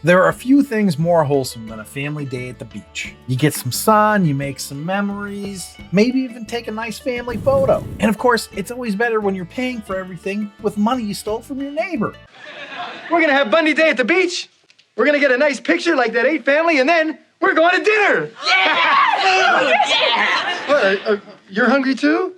There are a few things more wholesome than a family day at the beach. You get some sun, you make some memories, maybe even take a nice family photo. And of course, it's always better when you're paying for everything with money you stole from your neighbor. We're gonna have Bundy Day at the beach. We're gonna get a nice picture like that 8 family, and then we're going to dinner. Yeah! Yeah! What, you're hungry too?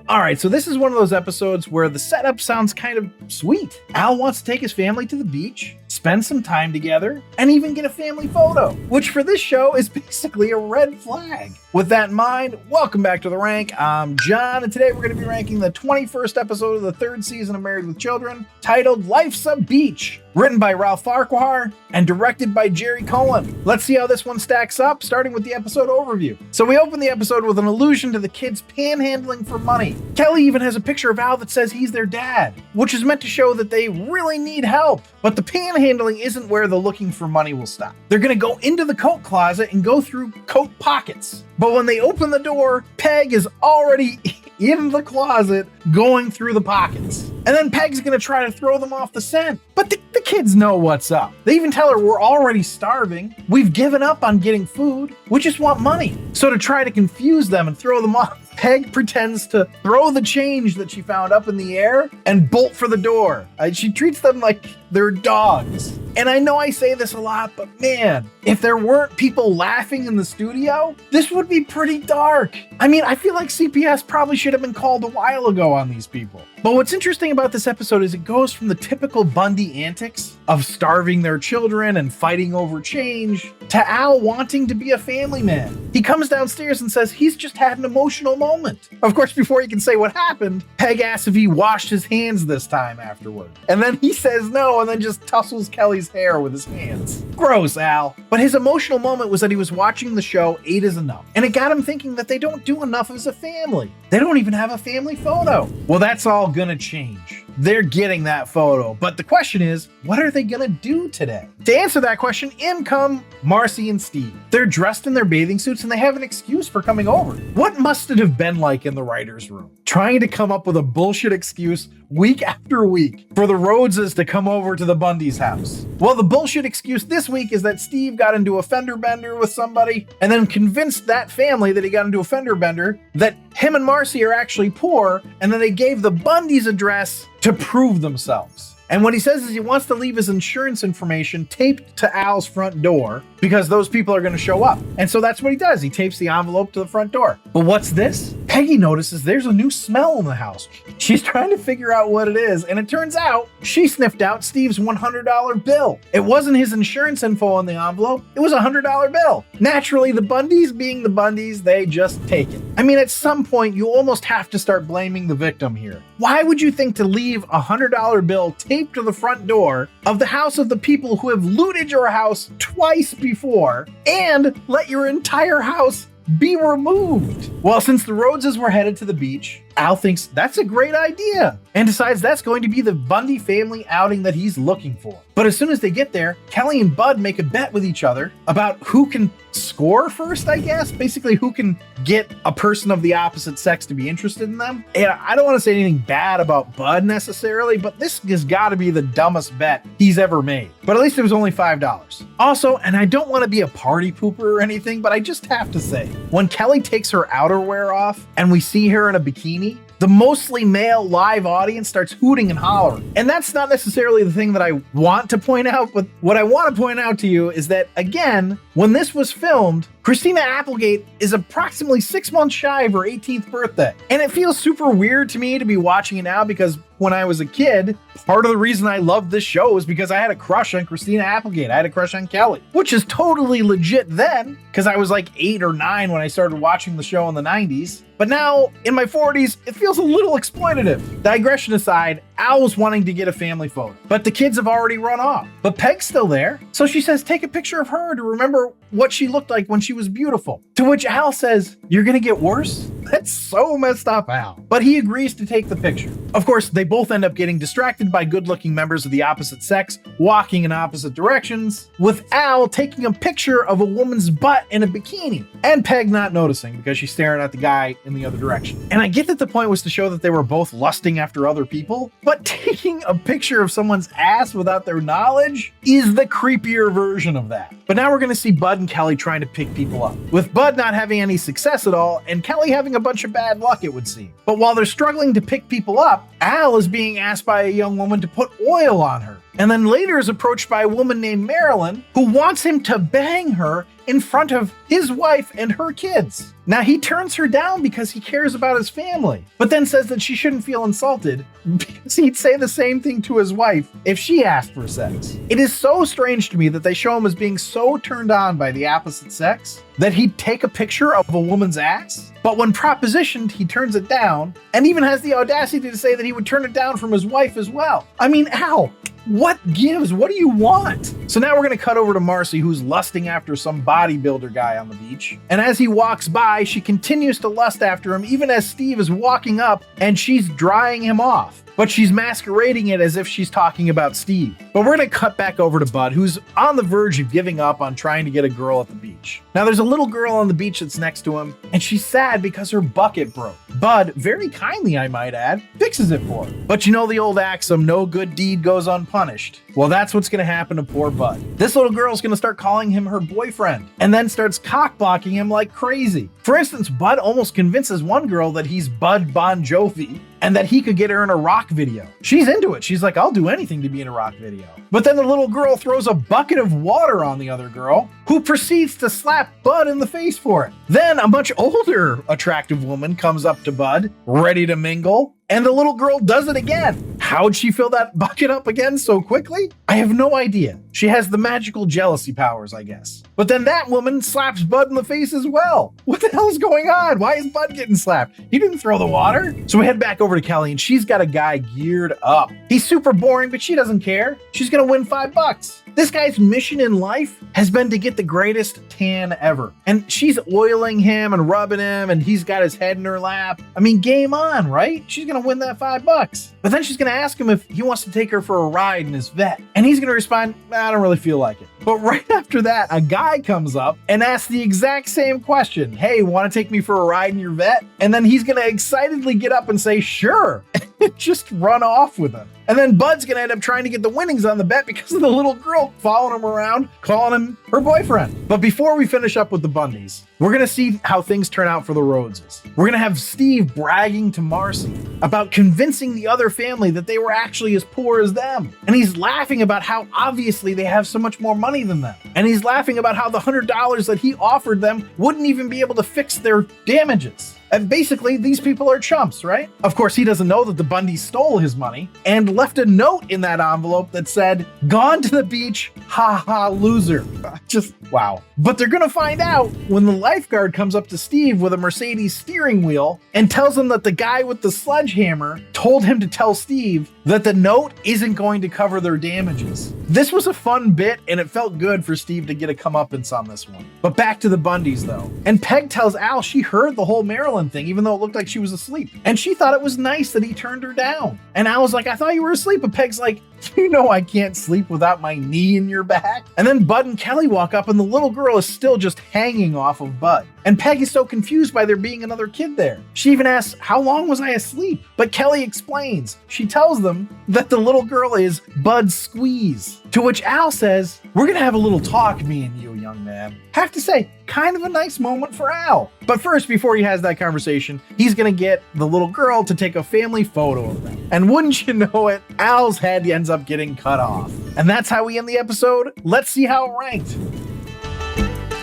All right, so this is one of those episodes where the setup sounds kind of sweet. Al wants to take his family to the beach, spend some time together, and even get a family photo, which for this show is basically a red flag. With that in mind, welcome back to The Rank. I'm John, and today we're going to be ranking the 21st episode of the 3rd season of Married with Children, titled Life's a Beach, written by Ralph Farquhar and directed by Jerry Cohen. Let's see how this one stacks up, starting with the episode overview. So we open the episode with an allusion to the kids panhandling for money. Kelly even has a picture of Al that says he's their dad, which is meant to show that they really need help. But the panhandling isn't where the looking for money will stop. They're gonna go into the coat closet and go through coat pockets. But when they open the door, Peg is already in the closet going through the pockets. And then Peg's gonna try to throw them off the scent. But the kids know what's up. They even tell her, we're already starving. We've given up on getting food. We just want money. So to try to confuse them and throw them off, Peg pretends to throw the change that she found up in the air and bolt for the door. She treats them like they're dogs. And I know I say this a lot, but man, if there weren't people laughing in the studio, this would be pretty dark. I mean, I feel like CPS probably should have been called a while ago on these people. But what's interesting about this episode is it goes from the typical Bundy antics of starving their children and fighting over change to Al wanting to be a family man. He comes downstairs and says he's just had an emotional moment. Of course, before he can say what happened, Peg asks if he washed his hands this time afterward. And then he says no and then just tussles Kelly's hair with his hands. Gross, Al. But his emotional moment was that he was watching the show 8 is Enough. And it got him thinking that they don't do enough as a family. They don't even have a family photo. Well, that's all gonna change. They're getting that photo. But the question is, what are they gonna do today? To answer that question, in come Marcy and Steve. They're dressed in their bathing suits and they have an excuse for coming over. What must it have been like in the writer's room? Trying to come up with a bullshit excuse week after week for the Rhodeses to come over to the Bundys' house. Well, the bullshit excuse this week is that Steve got into a fender bender with somebody and then convinced that family that he got into a fender bender that him and Marcy are actually poor, and then they gave the Bundys' address to prove themselves. And what he says is he wants to leave his insurance information taped to Al's front door because those people are going to show up. And so that's what he does. He tapes the envelope to the front door. But what's this? Peggy notices there's a new smell in the house. She's trying to figure out what it is. And it turns out she sniffed out Steve's $100 bill. It wasn't his insurance info on the envelope. It was a $100 bill. Naturally, the Bundys being the Bundys, they just take it. I mean, at some point, you almost have to start blaming the victim here. Why would you think to leave a $100 bill taped to the front door of the house of the people who have looted your house twice before and let your entire house be removed? Well, since the Rhodeses were headed to the beach, Al thinks that's a great idea and decides that's going to be the Bundy family outing that he's looking for. But as soon as they get there, Kelly and Bud make a bet with each other about who can score first, I guess. Basically, who can get a person of the opposite sex to be interested in them. And I don't want to say anything bad about Bud necessarily, but this has got to be the dumbest bet he's ever made. But at least it was only $5. Also, and I don't want to be a party pooper or anything, but I just have to say, when Kelly takes her outerwear off and we see her in a bikini, the mostly male live audience starts hooting and hollering. And that's not necessarily the thing that I want to point out, but what I want to point out to you is that, again, when this was filmed, Christina Applegate is approximately 6 months shy of her 18th birthday. And it feels super weird to me to be watching it now because when I was a kid, part of the reason I loved this show was because I had a crush on Christina Applegate. I had a crush on Kelly, which is totally legit then because I was like 8 or 9 when I started watching the show in the 90s. But now, in my 40s, it feels a little exploitative. Digression aside, Al was wanting to get a family photo, but the kids have already run off. But Peg's still there, so she says take a picture of her to remember what she looked like when she was beautiful. To which Al says, "You're gonna get worse?" That's so messed up, Al. But he agrees to take the picture. Of course, they both end up getting distracted by good-looking members of the opposite sex walking in opposite directions, with Al taking a picture of a woman's butt in a bikini, and Peg not noticing because she's staring at the guy in the other direction. And I get that the point was to show that they were both lusting after other people, but taking a picture of someone's ass without their knowledge is the creepier version of that. But now we're going to see Bud and Kelly trying to pick people up, with Bud not having any success at all and Kelly having a bunch of bad luck, it would seem. But while they're struggling to pick people up, Al is being asked by a young woman to put oil on her, and then later is approached by a woman named Marilyn who wants him to bang her in front of his wife and her kids. Now he turns her down because he cares about his family, but then says that she shouldn't feel insulted because he'd say the same thing to his wife if she asked for sex. It is so strange to me that they show him as being so turned on by the opposite sex that he'd take a picture of a woman's ass, but when propositioned, he turns it down and even has the audacity to say that he would turn it down from his wife as well. I mean, Al, what gives? What do you want? So now we're going to cut over to Marcy, who's lusting after some bodybuilder guy on the beach. And as he walks by, she continues to lust after him, even as Steve is walking up and she's drying him off. But she's masquerading it as if she's talking about Steve. But we're going to cut back over to Bud, who's on the verge of giving up on trying to get a girl at the beach. Now there's a little girl on the beach that's next to him, and she's sad because her bucket broke. Bud, very kindly I might add, fixes it for her. But you know the old axiom, no good deed goes unpunished. Well, that's what's going to happen to poor Bud. This little girl's going to start calling him her boyfriend, and then starts cock-blocking him like crazy. For instance, Bud almost convinces one girl that he's Bud Bon Jovi, and that he could get her in a rock video. She's into it. She's like, I'll do anything to be in a rock video. But then the little girl throws a bucket of water on the other girl, who proceeds to slap Bud in the face for it. Then a much older, attractive woman comes up to Bud, ready to mingle, and the little girl does it again. How'd she fill that bucket up again so quickly? I have no idea. She has the magical jealousy powers, I guess. But then that woman slaps Bud in the face as well. What the hell is going on? Why is Bud getting slapped? He didn't throw the water. So we head back over to Kelly, and she's got a guy geared up. He's super boring, but she doesn't care. She's gonna win $5. This guy's mission in life has been to get the greatest tan ever. And she's oiling him and rubbing him, and he's got his head in her lap. I mean, game on, right? She's gonna win that $5. But then she's gonna ask him if he wants to take her for a ride in his vet. And he's gonna respond, I don't really feel like it. But right after that, a guy comes up and asks the exact same question. Hey, wanna take me for a ride in your vet? And then he's gonna excitedly get up and say, sure, and just run off with him. And then Bud's gonna end up trying to get the winnings on the bet because of the little girl following him around, calling him her boyfriend. But before we finish up with the Bundys, we're gonna see how things turn out for the Rhodeses. We're gonna have Steve bragging to Marcy about convincing the other family that they were actually as poor as them. And he's laughing about how obviously they have so much more money than them. And he's laughing about how the $100 that he offered them wouldn't even be able to fix their damages. And basically, these people are chumps, right? Of course, he doesn't know that the Bundys stole his money and left a note in that envelope that said, gone to the beach, ha ha, loser. Just wow. But they're gonna find out when the lifeguard comes up to Steve with a Mercedes steering wheel and tells him that the guy with the sledgehammer told him to tell Steve that the note isn't going to cover their damages. This was a fun bit, and it felt good for Steve to get a comeuppance on this one. But back to the Bundys, though. And Peg tells Al she heard the whole Marilyn thing, even though it looked like she was asleep. And she thought it was nice that he turned her down. And Al was like, I thought you were asleep. But Peg's like, you know I can't sleep without my knee in your back. And then Bud and Kelly walk up, and the little girl is still just hanging off of Bud. And Peg is so confused by there being another kid there. She even asks, how long was I asleep? But Kelly explains. She tells them that the little girl is Bud's squeeze. To which Al says, we're gonna have a little talk, me and you, young man. Have to say, kind of a nice moment for Al. But first, before he has that conversation, he's gonna get the little girl to take a family photo of them. And wouldn't you know it, Al's head ends up getting cut off. And that's how we end the episode. Let's see how it ranked.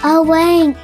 Oh, rank.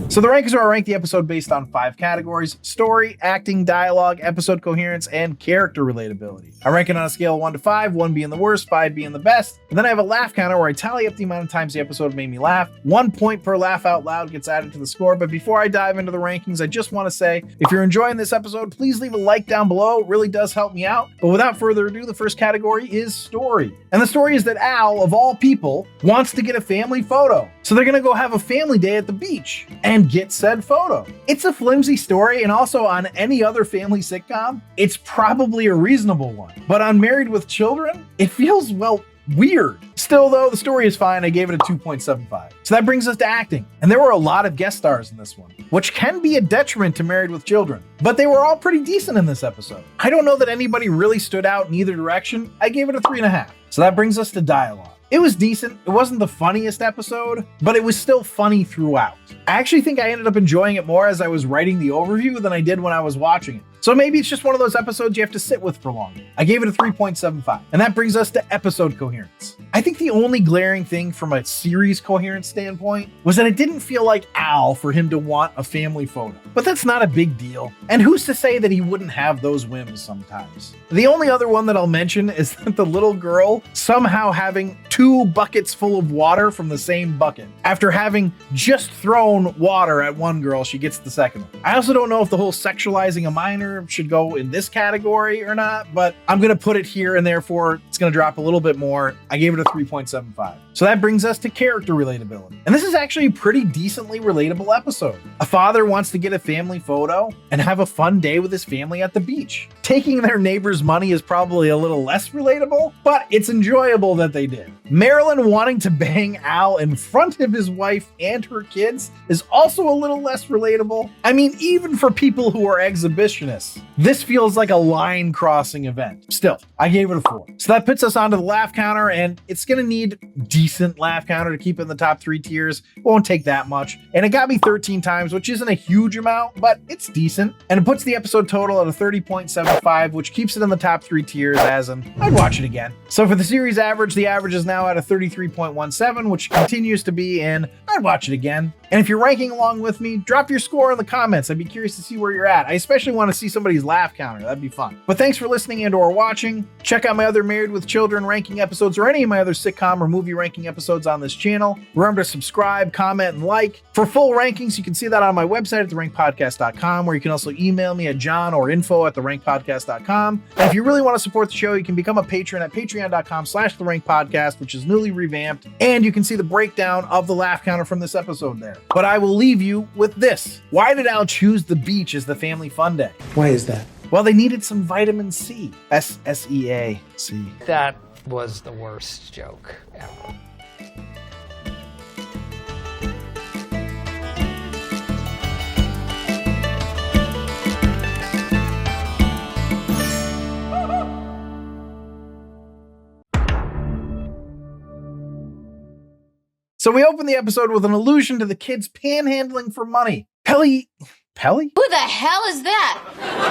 So the rankings are ranked the episode based on 5 categories: story, acting, dialogue, episode coherence, and character relatability. I rank it on a scale of 1 to 5, 1 being the worst, 5 being the best. And then I have a laugh counter where I tally up the amount of times the episode made me laugh. 1 point per laugh out loud gets added to the score. But before I dive into the rankings, I just want to say, if you're enjoying this episode, please leave a like down below. It really does help me out. But without further ado, the first category is story. And the story is that Al, of all people, wants to get a family photo. So they're gonna go have a family day at the beach. And and get said photo. It's a flimsy story, and also on any other family sitcom, it's probably a reasonable one. But on Married with Children, it feels, well, weird. Still though, the story is fine. I gave it a 2.75. So that brings us to acting. And there were a lot of guest stars in this one, which can be a detriment to Married with Children, but they were all pretty decent in this episode. I don't know that anybody really stood out in either direction. I gave it a 3.5. So that brings us to dialogue. It was decent. It wasn't the funniest episode, but it was still funny throughout. I actually think I ended up enjoying it more as I was writing the overview than I did when I was watching it. So maybe it's just one of those episodes you have to sit with for longer. I gave it a 3.75. And that brings us to episode coherence. I think the only glaring thing from a series coherence standpoint was that it didn't feel like Al for him to want a family photo. But that's not a big deal. And who's to say that he wouldn't have those whims sometimes? The only other one that I'll mention is that the little girl somehow having 2 buckets full of water from the same bucket. After having just thrown water at one girl, she gets the second one. I also don't know if the whole sexualizing a minor should go in this category or not, but I'm going to put it here, and therefore it's going to drop a little bit more. I gave it a 3.75. So that brings us to character relatability. And this is actually a pretty decently relatable episode. A father wants to get a family photo and have a fun day with his family at the beach. Taking their neighbor's money is probably a little less relatable, but it's enjoyable that they did. Marilyn wanting to bang Al in front of his wife and her kids is also a little less relatable. I mean, even for people who are exhibitionists, this feels like a line crossing event. Still, I gave it a 4. So that puts us onto the laugh counter, and it's gonna need decent laugh counter to keep it in the top 3 tiers. Won't take that much. And it got me 13 times, which isn't a huge amount, but it's decent. And it puts the episode total at a 30.75, which keeps it in the top 3 tiers as an I'd watch it again. So for the series average, the average is now at a 33.17, which continues to be in I'd watch it again. And if you're ranking along with me, drop your score in the comments. I'd be curious to see where you're at. I especially want to see somebody's laugh counter. That'd be fun. But thanks for listening and or watching. Check out my other Married with Children ranking episodes or any of my other sitcom or movie ranking episodes on this channel. Remember to subscribe, comment, and like. For full rankings, you can see that on my website at therankpodcast.com, where you can also email me at john or info@therankpodcast.com. And if you really want to support the show, you can become a patron at patreon.com/therankpodcast, which is newly revamped. And you can see the breakdown of the laugh counter from this episode there. But I will leave you with this. Why did Al choose the beach as the family fun day? Why is that? Well, they needed some vitamin C. SEAC. That was the worst joke ever. So we open the episode with an allusion to the kids panhandling for money. Pelly? Who the hell is that?